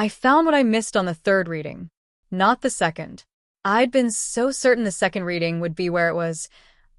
I found what I missed on the third reading, not the second. I'd been so certain the second reading would be where it was.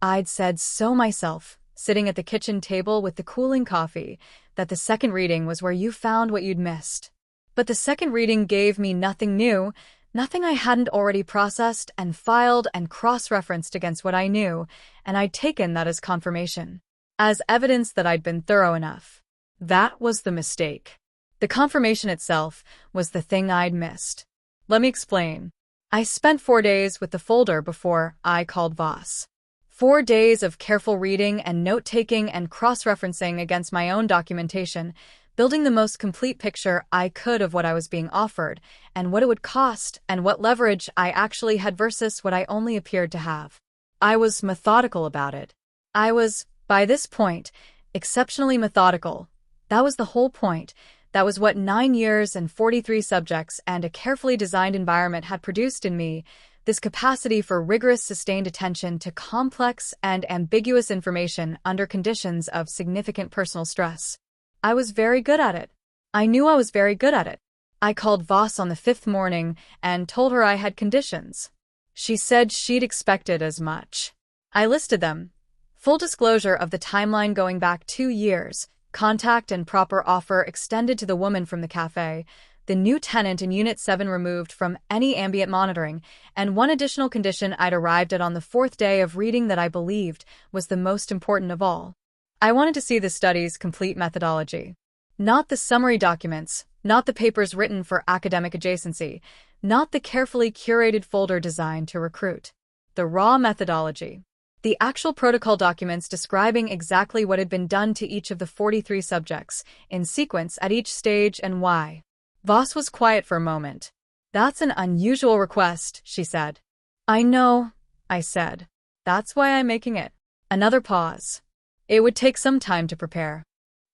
I'd said so myself, sitting at the kitchen table with the cooling coffee, that the second reading was where you found what you'd missed. But the second reading gave me nothing new, nothing I hadn't already processed and filed and cross-referenced against what I knew, and I'd taken that as confirmation, as evidence that I'd been thorough enough. That was the mistake. The confirmation itself was the thing I'd missed. Let me explain. I spent 4 days with the folder before I called Voss. 4 days of careful reading and note-taking and cross-referencing against my own documentation, building the most complete picture I could of what I was being offered, and what it would cost, and what leverage I actually had versus what I only appeared to have. I was methodical about it. I was, by this point, exceptionally methodical. That was the whole point. That was what 9 years and 43 subjects and a carefully designed environment had produced in me, this capacity for rigorous sustained attention to complex and ambiguous information under conditions of significant personal stress. I was very good at it. I knew I was very good at it. I called Voss on the 5th morning and told her I had conditions. She said she'd expected as much. I listed them. Full disclosure of the timeline going back 2 years, contact and proper offer extended to the woman from the cafe, the new tenant in Unit 7 removed from any ambient monitoring, and one additional condition I'd arrived at on the 4th day of reading that I believed was the most important of all. I wanted to see the study's complete methodology. Not the summary documents, not the papers written for academic adjacency, not the carefully curated folder designed to recruit. The raw methodology. The actual protocol documents describing exactly what had been done to each of the 43 subjects, in sequence at each stage and why. Voss was quiet for a moment. "That's an unusual request," she said. "I know," I said. "That's why I'm making it." Another pause. "It would take some time to prepare."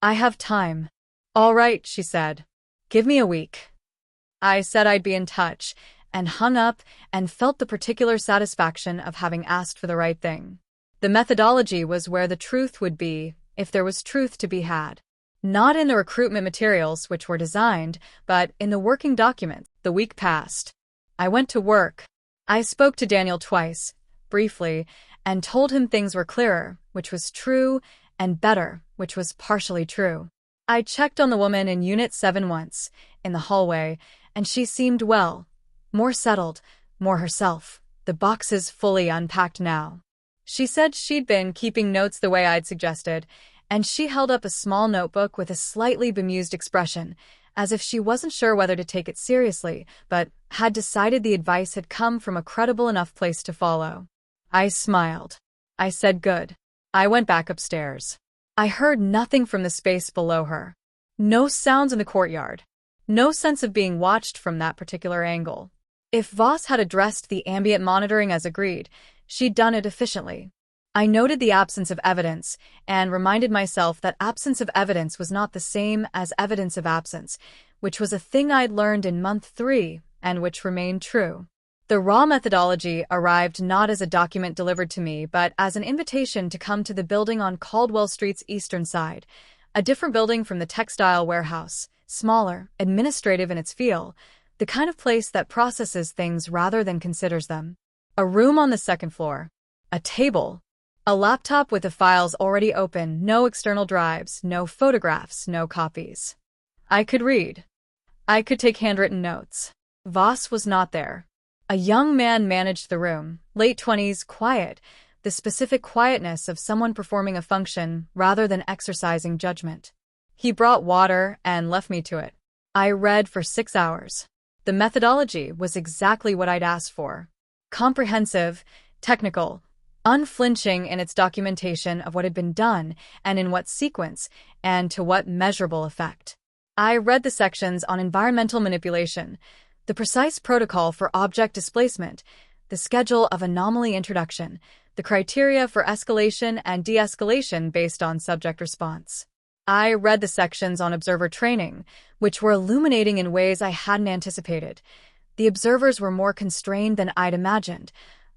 "I have time." "All right," she said. "Give me a week." I said I'd be in touch, and hung up and felt the particular satisfaction of having asked for the right thing. The methodology was where the truth would be, if there was truth to be had. Not in the recruitment materials which were designed, but in the working documents. The week passed. I went to work. I spoke to Daniel twice, briefly, and told him things were clearer, which was true, and better, which was partially true. I checked on the woman in Unit 7 once, in the hallway, and she seemed well. More settled, more herself, the boxes fully unpacked now. She said she'd been keeping notes the way I'd suggested, and she held up a small notebook with a slightly bemused expression, as if she wasn't sure whether to take it seriously, but had decided the advice had come from a credible enough place to follow. I smiled. I said good. I went back upstairs. I heard nothing from the space below her. No sounds in the courtyard. No sense of being watched from that particular angle. If Voss had addressed the ambient monitoring as agreed, she'd done it efficiently. I noted the absence of evidence, and reminded myself that absence of evidence was not the same as evidence of absence, which was a thing I'd learned in month 3, and which remained true. The raw methodology arrived not as a document delivered to me, but as an invitation to come to the building on Caldwell Street's eastern side, a different building from the textile warehouse, smaller, administrative in its feel, the kind of place that processes things rather than considers them. A room on the 2nd floor. A table. A laptop with the files already open, no external drives, no photographs, no copies. I could read. I could take handwritten notes. Voss was not there. A young man managed the room, late 20s, quiet, the specific quietness of someone performing a function rather than exercising judgment. He brought water and left me to it. I read for 6 hours. The methodology was exactly what I'd asked for. Comprehensive, technical, unflinching in its documentation of what had been done and in what sequence and to what measurable effect. I read the sections on environmental manipulation, the precise protocol for object displacement, the schedule of anomaly introduction, the criteria for escalation and de-escalation based on subject response. I read the sections on observer training, which were illuminating in ways I hadn't anticipated. The observers were more constrained than I'd imagined,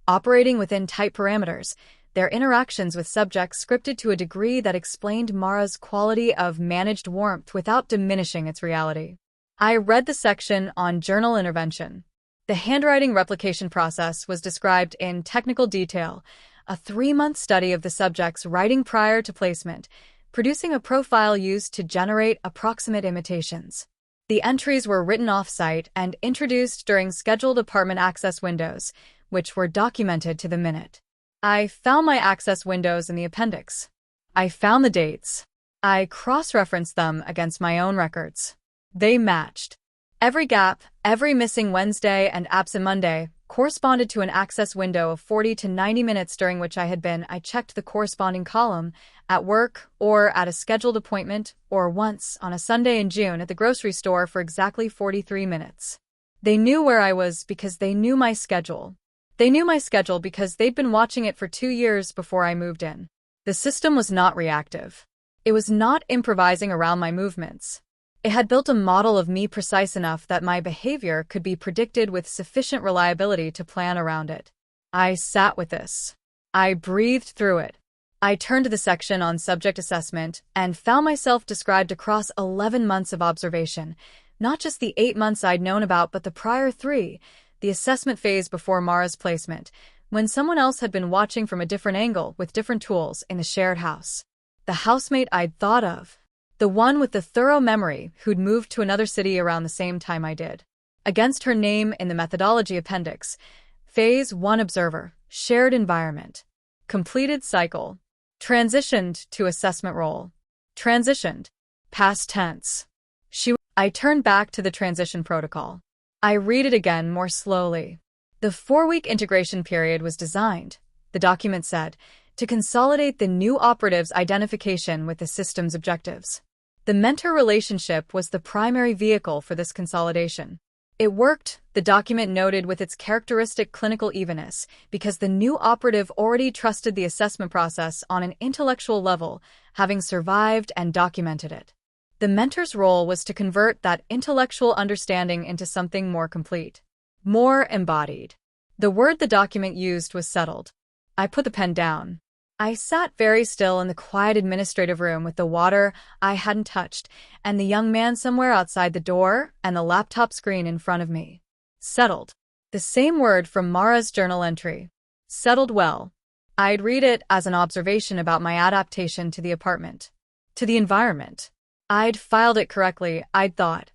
operating within tight parameters, their interactions with subjects scripted to a degree that explained Mara's quality of managed warmth without diminishing its reality. I read the section on journal intervention. The handwriting replication process was described in technical detail, a 3-month study of the subject's writing prior to placement, producing a profile used to generate approximate imitations. The entries were written off-site and introduced during scheduled apartment access windows, which were documented to the minute. I found my access windows in the appendix. I found the dates. I cross-referenced them against my own records. They matched. Every gap, every missing Wednesday and absent Monday, corresponded to an access window of 40 to 90 minutes during which I checked the corresponding column, at work, or at a scheduled appointment, or once, on a Sunday in June at the grocery store for exactly 43 minutes. They knew where I was because they knew my schedule. They knew my schedule because they'd been watching it for 2 years before I moved in. The system was not reactive. It was not improvising around my movements. It had built a model of me precise enough that my behavior could be predicted with sufficient reliability to plan around it. I sat with this. I breathed through it. I turned to the section on subject assessment and found myself described across 11 months of observation, not just the 8 months I'd known about, but the prior 3, the assessment phase before Mara's placement, when someone else had been watching from a different angle with different tools in the shared house. The housemate I'd thought of. The one with the thorough memory who'd moved to another city around the same time I did. Against her name in the methodology appendix, Phase 1 observer, shared environment. Completed cycle. Transitioned to assessment role. Transitioned. Past tense. I turned back to the transition protocol. I read it again more slowly. The 4-week integration period was designed, the document said, to consolidate the new operative's identification with the system's objectives. The mentor relationship was the primary vehicle for this consolidation. It worked, the document noted, with its characteristic clinical evenness, because the new operative already trusted the assessment process on an intellectual level, having survived and documented it. The mentor's role was to convert that intellectual understanding into something more complete, more embodied. The word the document used was settled. I put the pen down. I sat very still in the quiet administrative room with the water I hadn't touched, and the young man somewhere outside the door, and the laptop screen in front of me. Settled. The same word from Mara's journal entry. Settled well. I'd read it as an observation about my adaptation to the apartment, to the environment. I'd filed it correctly, I'd thought.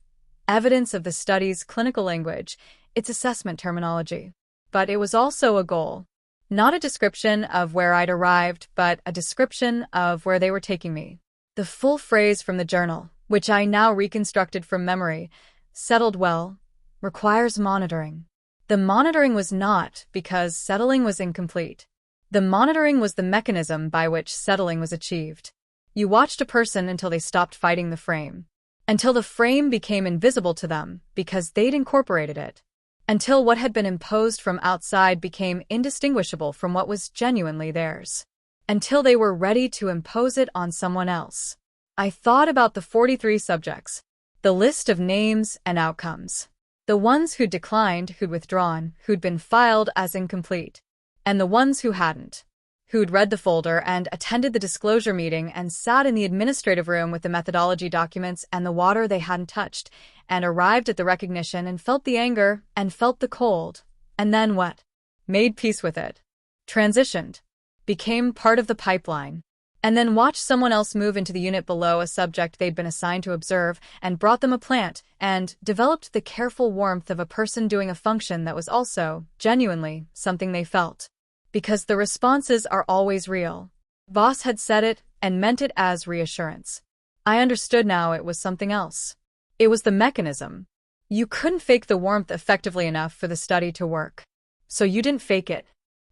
Evidence of the study's clinical language, its assessment terminology. But it was also a goal. Not a description of where I'd arrived, but a description of where they were taking me. The full phrase from the journal, which I now reconstructed from memory, settled well, requires monitoring. The monitoring was not because settling was incomplete. The monitoring was the mechanism by which settling was achieved. You watched a person until they stopped fighting the frame. Until the frame became invisible to them because they'd incorporated it. Until what had been imposed from outside became indistinguishable from what was genuinely theirs. Until they were ready to impose it on someone else. I thought about the 43 subjects, the list of names and outcomes. The ones who'd declined, who'd withdrawn, who'd been filed as incomplete. And the ones who hadn't. Who'd read the folder and attended the disclosure meeting and sat in the administrative room with the methodology documents and the water they hadn't touched, and arrived at the recognition and felt the anger and felt the cold. And then what? Made peace with it. Transitioned. Became part of the pipeline. And then watched someone else move into the unit below a subject they'd been assigned to observe and brought them a plant and developed the careful warmth of a person doing a function that was also, genuinely, something they felt. Because the responses are always real. Voss had said it and meant it as reassurance. I understood now it was something else. It was the mechanism. You couldn't fake the warmth effectively enough for the study to work. So you didn't fake it.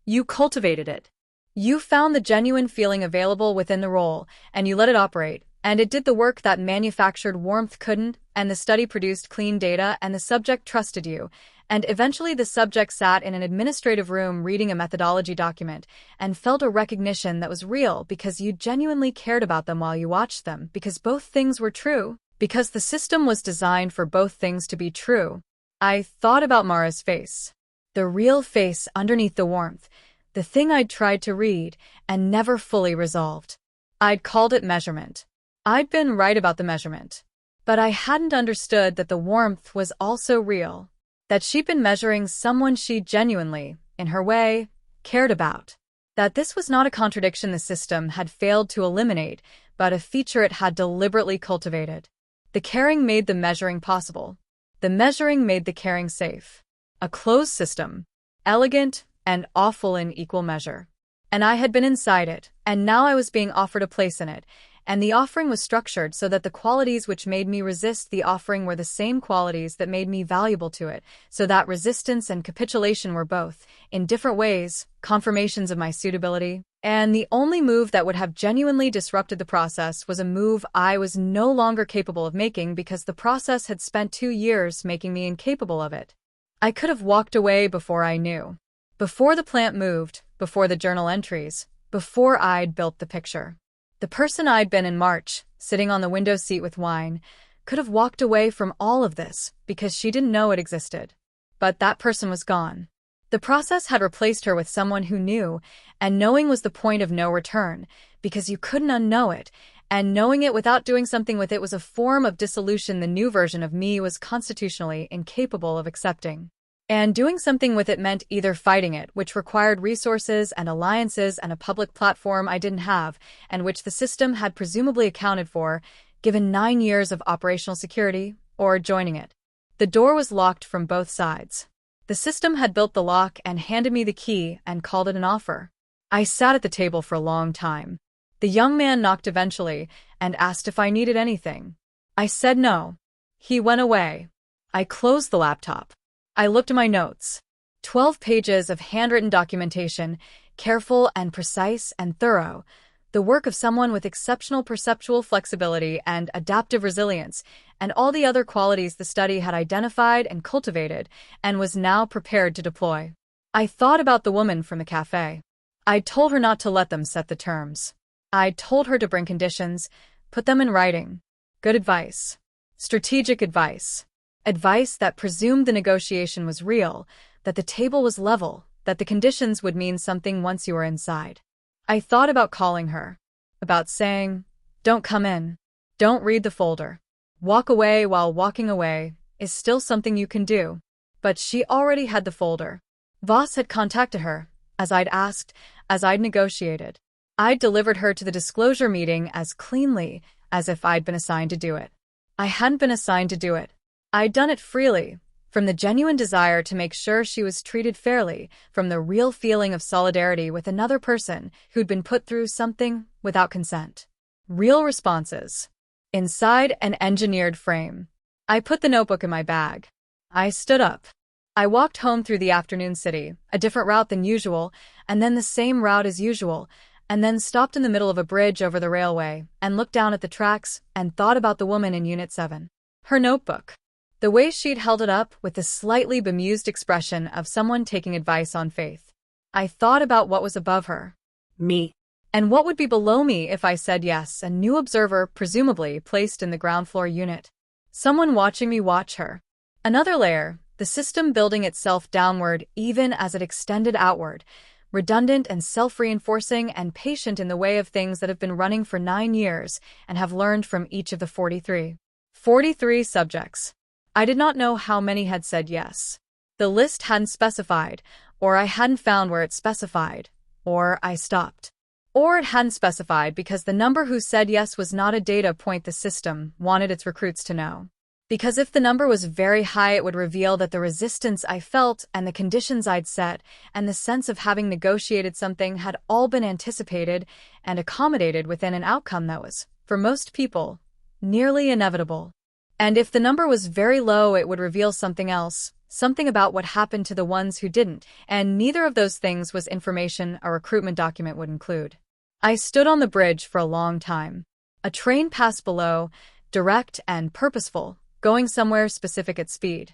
You cultivated it. You found the genuine feeling available within the role, and you let it operate, and it did the work that manufactured warmth couldn't, and the study produced clean data, and the subject trusted you. And eventually the subject sat in an administrative room reading a methodology document and felt a recognition that was real because you genuinely cared about them while you watched them, because both things were true, because the system was designed for both things to be true. I thought about Mara's face. The real face underneath the warmth, the thing I'd tried to read and never fully resolved. I'd called it measurement. I'd been right about the measurement. But I hadn't understood that the warmth was also real. That she'd been measuring someone she genuinely, in her way, cared about. That this was not a contradiction the system had failed to eliminate, but a feature it had deliberately cultivated. The caring made the measuring possible. The measuring made the caring safe. A closed system, elegant and awful in equal measure. And I had been inside it, and now I was being offered a place in it, and the offering was structured so that the qualities which made me resist the offering were the same qualities that made me valuable to it, so that resistance and capitulation were both, in different ways, confirmations of my suitability. And the only move that would have genuinely disrupted the process was a move I was no longer capable of making because the process had spent 2 years making me incapable of it. I could have walked away before I knew. Before the plant moved, before the journal entries, before I'd built the picture. The person I'd been in March, sitting on the window seat with wine, could have walked away from all of this because she didn't know it existed. But that person was gone. The process had replaced her with someone who knew, and knowing was the point of no return, because you couldn't unknow it, and knowing it without doing something with it was a form of dissolution the new version of me was constitutionally incapable of accepting. And doing something with it meant either fighting it, which required resources and alliances and a public platform I didn't have, and which the system had presumably accounted for, given 9 years of operational security, or joining it. The door was locked from both sides. The system had built the lock and handed me the key and called it an offer. I sat at the table for a long time. The young man knocked eventually and asked if I needed anything. I said no. He went away. I closed the laptop. I looked at my notes. 12 pages of handwritten documentation, careful and precise and thorough, the work of someone with exceptional perceptual flexibility and adaptive resilience, and all the other qualities the study had identified and cultivated, and was now prepared to deploy. I thought about the woman from the cafe. I'd told her not to let them set the terms. I'd told her to bring conditions, put them in writing. Good advice. Strategic advice. Advice that presumed the negotiation was real, that the table was level, that the conditions would mean something once you were inside. I thought about calling her, about saying, "Don't come in. Don't read the folder. Walk away while walking away is still something you can do." But she already had the folder. Voss had contacted her, as I'd asked, as I'd negotiated. I'd delivered her to the disclosure meeting as cleanly as if I'd been assigned to do it. I hadn't been assigned to do it. I'd done it freely, from the genuine desire to make sure she was treated fairly, from the real feeling of solidarity with another person who'd been put through something without consent. Real responses. Inside an engineered frame. I put the notebook in my bag. I stood up. I walked home through the afternoon city, a different route than usual, and then the same route as usual, and then stopped in the middle of a bridge over the railway, and looked down at the tracks, and thought about the woman in Unit 7. Her notebook. The way she'd held it up with the slightly bemused expression of someone taking advice on faith. I thought about what was above her. Me. And what would be below me if I said yes, a new observer, presumably placed in the ground floor unit. Someone watching me watch her. Another layer, the system building itself downward even as it extended outward, redundant and self-reinforcing and patient in the way of things that have been running for 9 years and have learned from each of the 43 subjects. I did not know how many had said yes. The list hadn't specified, or I hadn't found where it specified, or I stopped. Or it hadn't specified because the number who said yes was not a data point the system wanted its recruits to know. Because if the number was very high, it would reveal that the resistance I felt and the conditions I'd set and the sense of having negotiated something had all been anticipated and accommodated within an outcome that was, for most people, nearly inevitable. And if the number was very low, it would reveal something else, something about what happened to the ones who didn't, and neither of those things was information a recruitment document would include. I stood on the bridge for a long time. A train passed below, direct and purposeful, going somewhere specific at speed.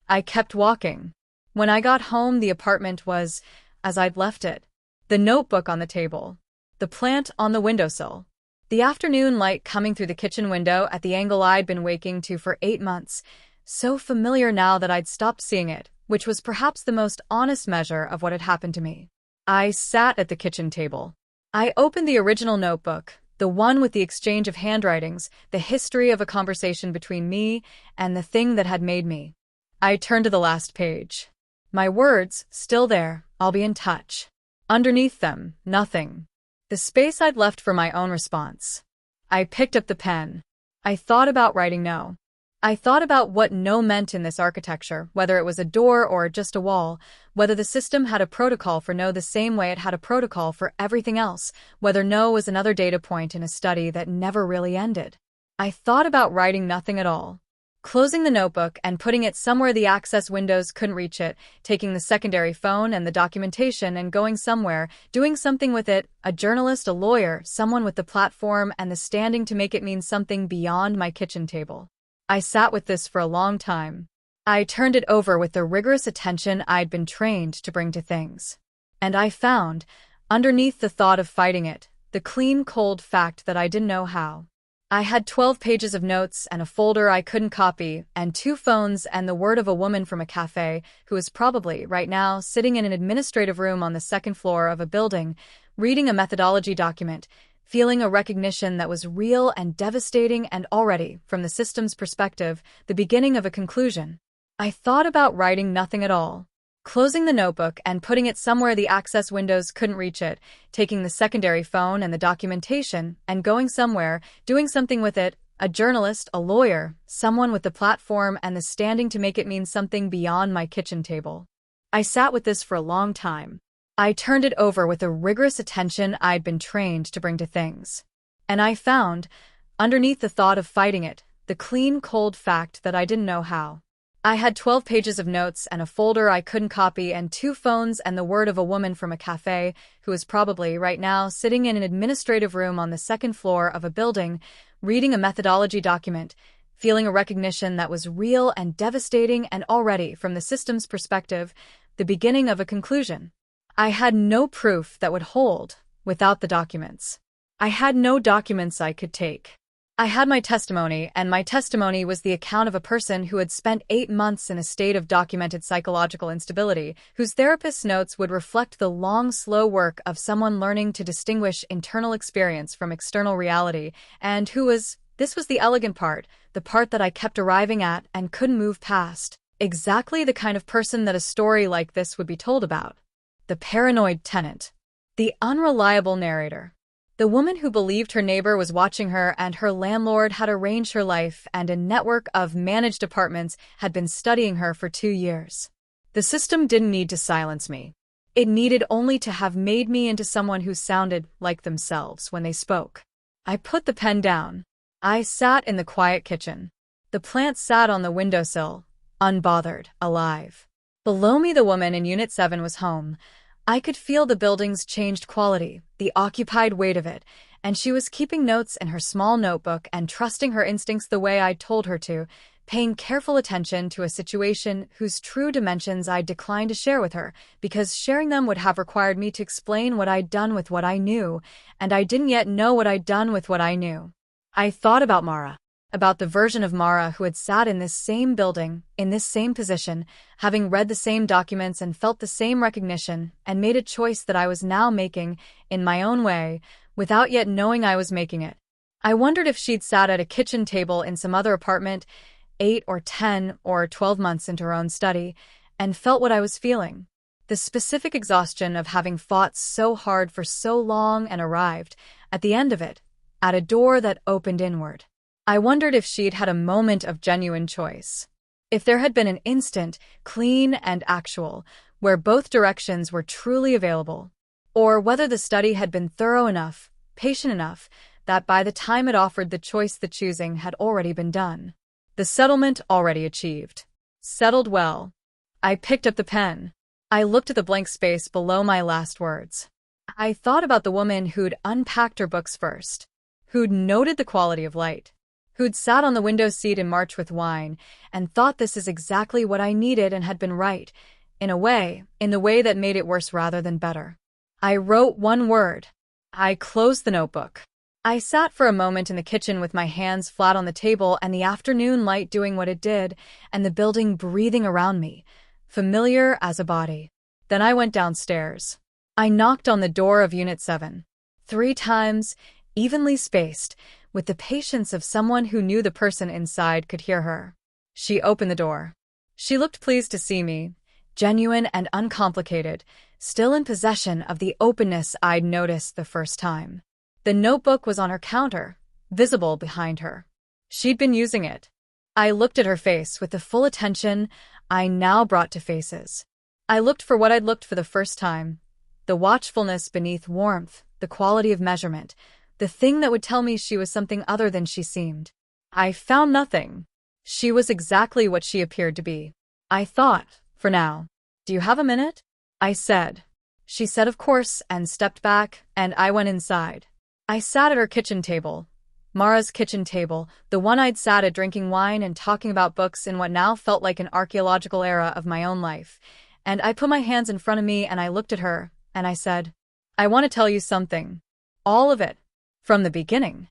I kept walking. When I got home, the apartment was as I'd left it. The notebook on the table. The plant on the windowsill. The afternoon light coming through the kitchen window at the angle I'd been waking to for 8 months, so familiar now that I'd stopped seeing it, which was perhaps the most honest measure of what had happened to me. I sat at the kitchen table. I opened the original notebook, The one with the exchange of handwritings, the history of a conversation between me and the thing that had made me. I turned to the last page. My words, still there, I'll be in touch. Underneath them, nothing. The space I'd left for my own response. I picked up the pen. I thought about writing no. I thought about what no meant in this architecture, whether it was a door or just a wall, whether the system had a protocol for no the same way it had a protocol for everything else, whether no was another data point in a study that never really ended. I thought about writing nothing at all. Closing the notebook and putting it somewhere the access windows couldn't reach it, taking the secondary phone and the documentation and going somewhere, doing something with it, a journalist, a lawyer, someone with the platform and the standing to make it mean something beyond my kitchen table. I sat with this for a long time. I turned it over with the rigorous attention I'd been trained to bring to things. And I found, underneath the thought of fighting it, the clean, cold fact that I didn't know how. I had 12 pages of notes and a folder I couldn't copy, and 2 phones and the word of a woman from a cafe who is probably, right now, sitting in an administrative room on the second floor of a building, reading a methodology document, feeling a recognition that was real and devastating and already, from the system's perspective, the beginning of a conclusion. I thought about writing nothing at all. Closing the notebook and putting it somewhere the access windows couldn't reach it, taking the secondary phone and the documentation and going somewhere, doing something with it, a journalist, a lawyer, someone with the platform and the standing to make it mean something beyond my kitchen table. I sat with this for a long time. I turned it over with the rigorous attention I'd been trained to bring to things. And I found, underneath the thought of fighting it, the clean, cold fact that I didn't know how. I had 12 pages of notes and a folder I couldn't copy and 2 phones and the word of a woman from a cafe who is probably, right now, sitting in an administrative room on the second floor of a building, reading a methodology document, feeling a recognition that was real and devastating and already, from the system's perspective, the beginning of a conclusion. I had no proof that would hold without the documents. I had no documents I could take. I had my testimony, and my testimony was the account of a person who had spent 8 months in a state of documented psychological instability, whose therapist's notes would reflect the long, slow work of someone learning to distinguish internal experience from external reality, and who was, this was the elegant part, the part that I kept arriving at and couldn't move past, exactly the kind of person that a story like this would be told about. The paranoid tenant. The unreliable narrator. The woman who believed her neighbor was watching her and her landlord had arranged her life and a network of managed apartments had been studying her for 2 years. The system didn't need to silence me. It needed only to have made me into someone who sounded like themselves when they spoke. I put the pen down. I sat in the quiet kitchen. The plant sat on the windowsill, unbothered, alive. Below me the woman in Unit 7 was home. I could feel the building's changed quality, the occupied weight of it, and she was keeping notes in her small notebook and trusting her instincts the way I'd told her to, paying careful attention to a situation whose true dimensions I'd declined to share with her, because sharing them would have required me to explain what I'd done with what I knew, and I didn't yet know what I'd done with what I knew. I thought about Mara. About the version of Mara who had sat in this same building, in this same position, having read the same documents and felt the same recognition, and made a choice that I was now making, in my own way, without yet knowing I was making it. I wondered if she'd sat at a kitchen table in some other apartment, 8 or 10 or 12 months into her own study, and felt what I was feeling. The specific exhaustion of having fought so hard for so long and arrived, at the end of it, at a door that opened inward. I wondered if she'd had a moment of genuine choice. If there had been an instant, clean and actual, where both directions were truly available. Or whether the study had been thorough enough, patient enough, that by the time it offered the choice the choosing had already been done. The settlement already achieved. Settled well. I picked up the pen. I looked at the blank space below my last words. I thought about the woman who'd unpacked her books first, who'd noted the quality of light, who'd sat on the window seat in March with wine, and thought this is exactly what I needed and had been right, in a way, in the way that made it worse rather than better. I wrote one word. I closed the notebook. I sat for a moment in the kitchen with my hands flat on the table and the afternoon light doing what it did, and the building breathing around me, familiar as a body. Then I went downstairs. I knocked on the door of Unit 7. 3 times, evenly spaced, with the patience of someone who knew the person inside could hear her. She opened the door. She looked pleased to see me, genuine and uncomplicated, still in possession of the openness I'd noticed the first time. The notebook was on her counter, visible behind her. She'd been using it. I looked at her face with the full attention I now brought to faces. I looked for what I'd looked for the first time. The watchfulness beneath warmth, the quality of measurement, the thing that would tell me she was something other than she seemed. I found nothing. She was exactly what she appeared to be. I thought, for now. Do you have a minute? I said. She said of course and stepped back, and I went inside. I sat at her kitchen table. Mara's kitchen table, the one I'd sat at drinking wine and talking about books in what now felt like an archaeological era of my own life. And I put my hands in front of me and I looked at her, and I said, I want to tell you something. All of it. From the beginning.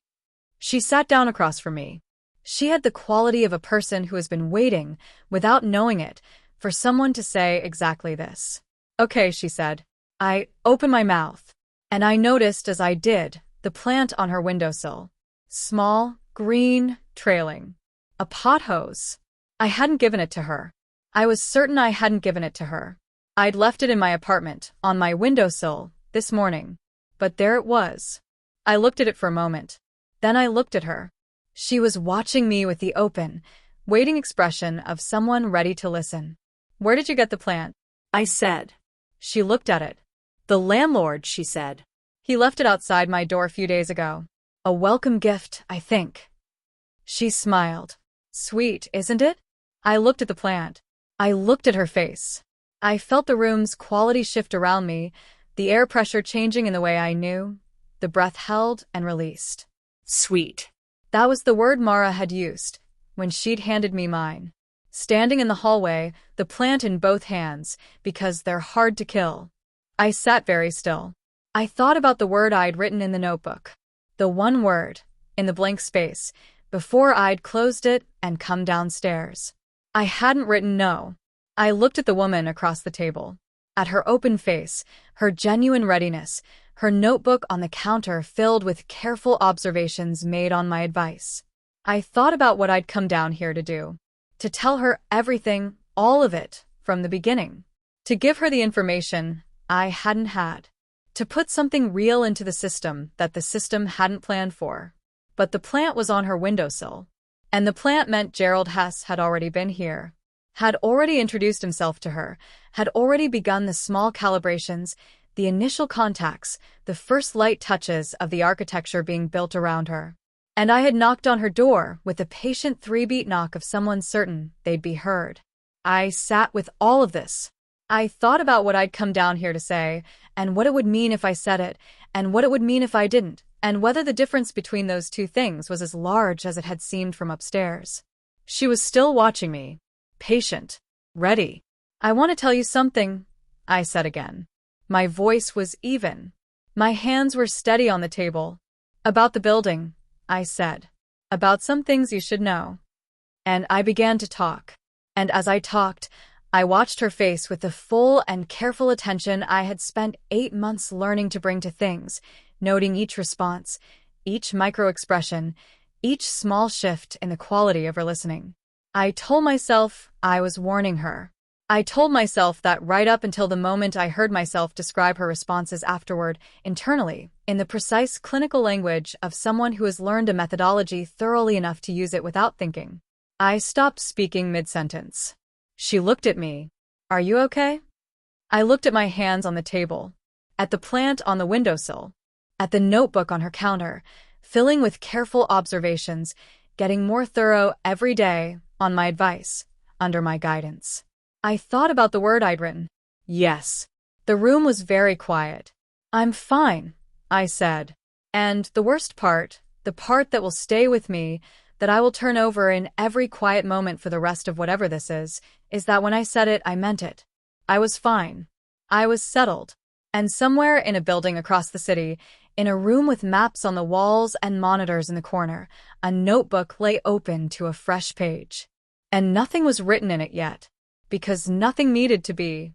She sat down across from me. She had the quality of a person who has been waiting, without knowing it, for someone to say exactly this. Okay, she said. I opened my mouth. And I noticed as I did, the plant on her windowsill. Small, green, trailing. A pot hose. I hadn't given it to her. I was certain I hadn't given it to her. I'd left it in my apartment, on my windowsill, this morning. But there it was. I looked at it for a moment. Then I looked at her. She was watching me with the open, waiting expression of someone ready to listen. Where did you get the plant? I said. She looked at it. The landlord, she said. He left it outside my door a few days ago. A welcome gift, I think. She smiled. Sweet, isn't it? I looked at the plant. I looked at her face. I felt the room's quality shift around me, the air pressure changing in the way I knew, the breath held and released. Sweet. That was the word Mara had used, when she'd handed me mine. Standing in the hallway, the plant in both hands, because they're hard to kill. I sat very still. I thought about the word I'd written in the notebook. The one word, in the blank space, before I'd closed it and come downstairs. I hadn't written no. I looked at the woman across the table. At her open face, her genuine readiness, her notebook on the counter filled with careful observations made on my advice. I thought about what I'd come down here to do. To tell her everything, all of it, from the beginning. To give her the information I hadn't had. To put something real into the system that the system hadn't planned for. But the plant was on her windowsill. And the plant meant Gerald Hess had already been here. Had already introduced himself to her, had already begun the small calibrations, the initial contacts, the first light touches of the architecture being built around her. And I had knocked on her door with the patient 3-beat knock of someone certain they'd be heard. I sat with all of this. I thought about what I'd come down here to say, and what it would mean if I said it, and what it would mean if I didn't, and whether the difference between those two things was as large as it had seemed from upstairs. She was still watching me. Patient. Ready. I want to tell you something, I said again. My voice was even. My hands were steady on the table. About the building, I said. About some things you should know. And I began to talk. And as I talked, I watched her face with the full and careful attention I had spent 8 months learning to bring to things, noting each response, each micro-expression, each small shift in the quality of her listening. I told myself I was warning her. I told myself that right up until the moment I heard myself describe her responses afterward, internally, in the precise clinical language of someone who has learned a methodology thoroughly enough to use it without thinking. I stopped speaking mid-sentence. She looked at me. Are you okay? I looked at my hands on the table, at the plant on the windowsill, at the notebook on her counter, filling with careful observations, getting more thorough every day, on my advice, under my guidance. I thought about the word I'd written. Yes. The room was very quiet. I'm fine, I said. And the worst part, the part that will stay with me, that I will turn over in every quiet moment for the rest of whatever this is that when I said it, I meant it. I was fine. I was settled. And somewhere in a building across the city, in a room with maps on the walls and monitors in the corner, a notebook lay open to a fresh page. And nothing was written in it yet, because nothing needed to be.